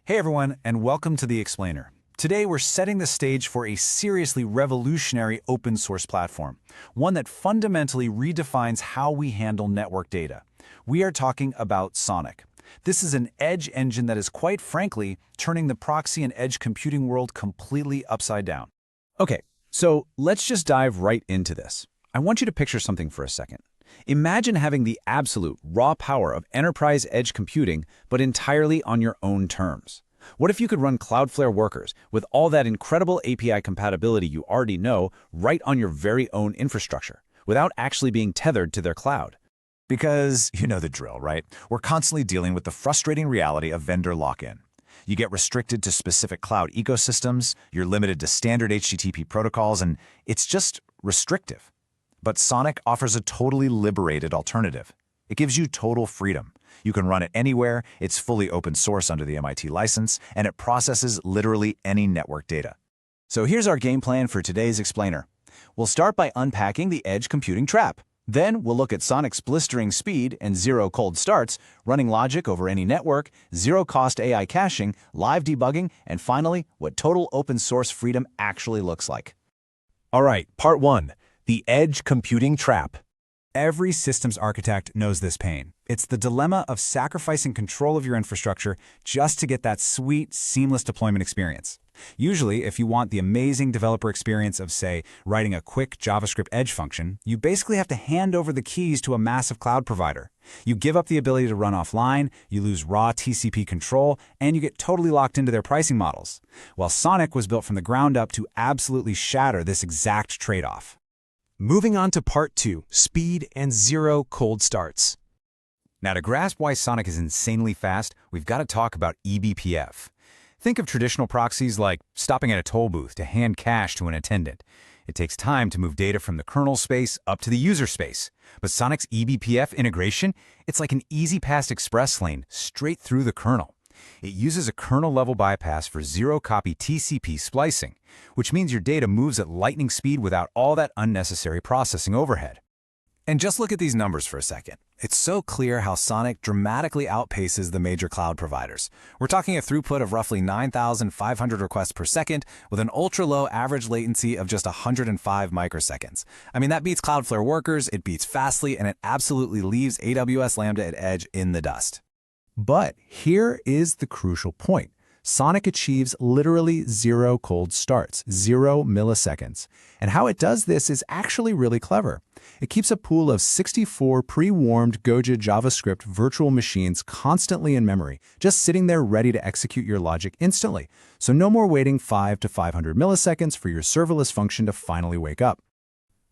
Hey everyone, and welcome to The Explainer. Today we're setting the stage for a seriously revolutionary open source platform, one that fundamentally redefines how we handle network data. We are talking about Sonic. This is an edge engine that is quite frankly turning the proxy and edge computing world completely upside down. Okay, so let's just dive right into this. I want you to picture something for a second. Imagine having the absolute raw power of enterprise edge computing, but entirely on your own terms. What if you could run Cloudflare Workers with all that incredible API compatibility you already know right on your very own infrastructure, without actually being tethered to their cloud? Because you know the drill, right? We're constantly dealing with the frustrating reality of vendor lock-in. You get restricted to specific cloud ecosystems, you're limited to standard HTTP protocols, and it's just restrictive. But Sonic offers a totally liberated alternative. It gives you total freedom. You can run it anywhere, it's fully open source under the MIT license, and it processes literally any network data. So here's our game plan for today's explainer. We'll start by unpacking the edge computing trap. Then we'll look at Sonic's blistering speed and zero cold starts, running logic over any network, zero-cost AI caching, live debugging, and finally, what total open source freedom actually looks like. All right, part one. The edge computing trap. Every systems architect knows this pain. It's the dilemma of sacrificing control of your infrastructure just to get that sweet, seamless deployment experience. Usually, if you want the amazing developer experience of, say, writing a quick JavaScript edge function, you basically have to hand over the keys to a massive cloud provider. You give up the ability to run offline, you lose raw TCP control, and you get totally locked into their pricing models. Well, Sonic was built from the ground up to absolutely shatter this exact trade-off. Moving on to part two, speed and zero cold starts. Now, to grasp why Sonic is insanely fast, we've got to talk about eBPF. Think of traditional proxies like stopping at a toll booth to hand cash to an attendant. It takes time to move data from the kernel space up to the user space. But Sonic's eBPF integration, it's like an easy-pass express lane straight through the kernel. It uses a kernel-level bypass for zero-copy TCP splicing, which means your data moves at lightning speed without all that unnecessary processing overhead. And just look at these numbers for a second. It's so clear how Sonic dramatically outpaces the major cloud providers. We're talking a throughput of roughly 9,500 requests per second with an ultra-low average latency of just 105 microseconds. I mean, that beats Cloudflare Workers, it beats Fastly, and it absolutely leaves AWS Lambda at Edge in the dust. But here is the crucial point. Sonic achieves literally zero cold starts, 0 milliseconds. And how it does this is actually really clever. It keeps a pool of 64 pre-warmed Goja JavaScript virtual machines constantly in memory, just sitting there ready to execute your logic instantly. So no more waiting 5 to 500 milliseconds for your serverless function to finally wake up.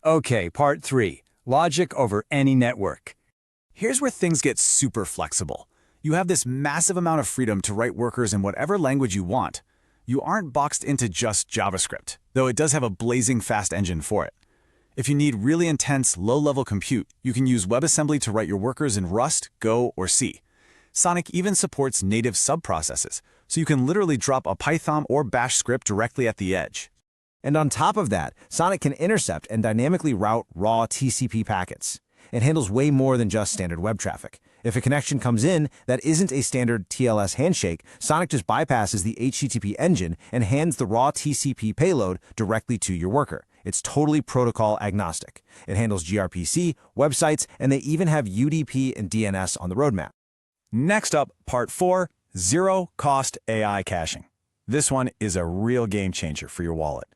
Okay, part three, logic over any network. Here's where things get super flexible. You have this massive amount of freedom to write workers in whatever language you want. You aren't boxed into just JavaScript, though it does have a blazing fast engine for it. If you need really intense, low-level compute, you can use WebAssembly to write your workers in Rust, Go, or C. Sonic even supports native subprocesses, so you can literally drop a Python or Bash script directly at the edge. And on top of that, Sonic can intercept and dynamically route raw TCP packets. It handles way more than just standard web traffic. If a connection comes in that isn't a standard TLS handshake, Sonic just bypasses the HTTP engine and hands the raw TCP payload directly to your worker. It's totally protocol agnostic. It handles gRPC, websites, and they even have UDP and DNS on the roadmap. Next up, part four, zero-cost AI caching. This one is a real game changer for your wallet.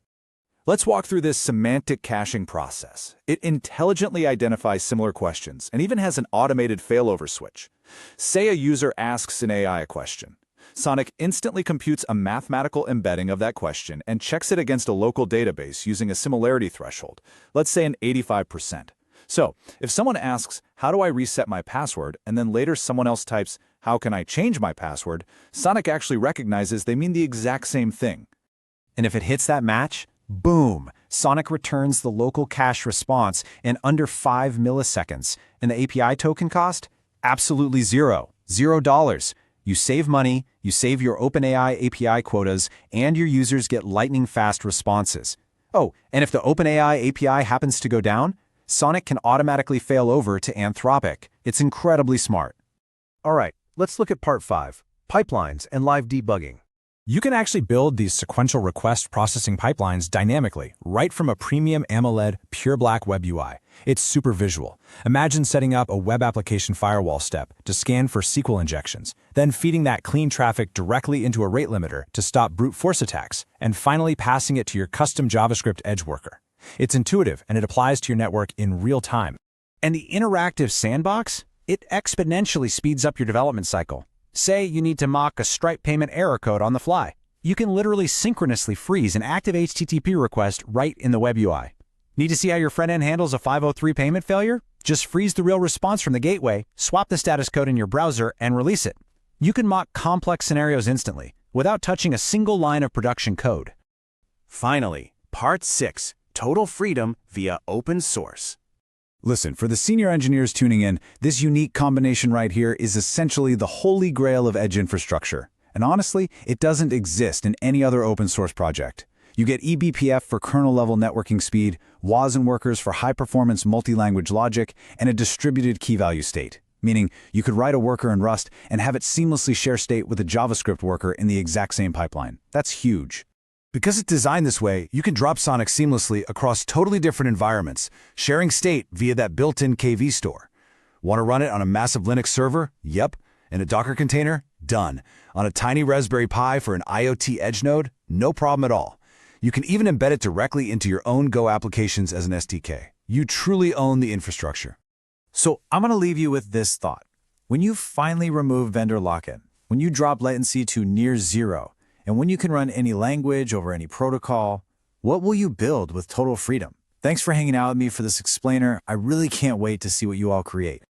Let's walk through this semantic caching process. It intelligently identifies similar questions and even has an automated failover switch. Say a user asks an AI a question. Sonic instantly computes a mathematical embedding of that question and checks it against a local database using a similarity threshold, let's say an 85%. So, if someone asks, how do I reset my password, and then later someone else types, how can I change my password, Sonic actually recognizes they mean the exact same thing. And if it hits that match, boom! Sonic returns the local cache response in under 5 milliseconds. And the API token cost? Absolutely zero. $0. You save money, you save your OpenAI API quotas, and your users get lightning-fast responses. Oh, and if the OpenAI API happens to go down, Sonic can automatically fail over to Anthropic. It's incredibly smart. All right, let's look at part 5, pipelines, and live debugging. You can actually build these sequential request processing pipelines dynamically, right from a premium AMOLED pure black web UI. It's super visual. Imagine setting up a web application firewall step to scan for SQL injections, then feeding that clean traffic directly into a rate limiter to stop brute force attacks, and finally passing it to your custom JavaScript edge worker. It's intuitive, and it applies to your network in real time. And the interactive sandbox? It exponentially speeds up your development cycle. Say you need to mock a Stripe payment error code on the fly. You can literally synchronously freeze an active HTTP request right in the web UI. Need to see how your front end handles a 503 payment failure? Just freeze the real response from the gateway, swap the status code in your browser, and release it. You can mock complex scenarios instantly, without touching a single line of production code. Finally, Part 6, Total Freedom via Open Source. Listen, for the senior engineers tuning in, this unique combination right here is essentially the holy grail of edge infrastructure. And honestly, it doesn't exist in any other open source project. You get eBPF for kernel-level networking speed, WAS and workers for high-performance multi-language logic, and a distributed key-value state, meaning you could write a worker in Rust and have it seamlessly share state with a JavaScript worker in the exact same pipeline. That's huge. Because it's designed this way, you can drop Sonic seamlessly across totally different environments, sharing state via that built-in KV store. Want to run it on a massive Linux server? Yep. In a Docker container? Done. On a tiny Raspberry Pi for an IoT edge node? No problem at all. You can even embed it directly into your own Go applications as an SDK. You truly own the infrastructure. So I'm going to leave you with this thought. When you finally remove vendor lock-in, when you drop latency to near zero, and when you can run any language over any protocol, what will you build with total freedom? Thanks for hanging out with me for this explainer. I really can't wait to see what you all create.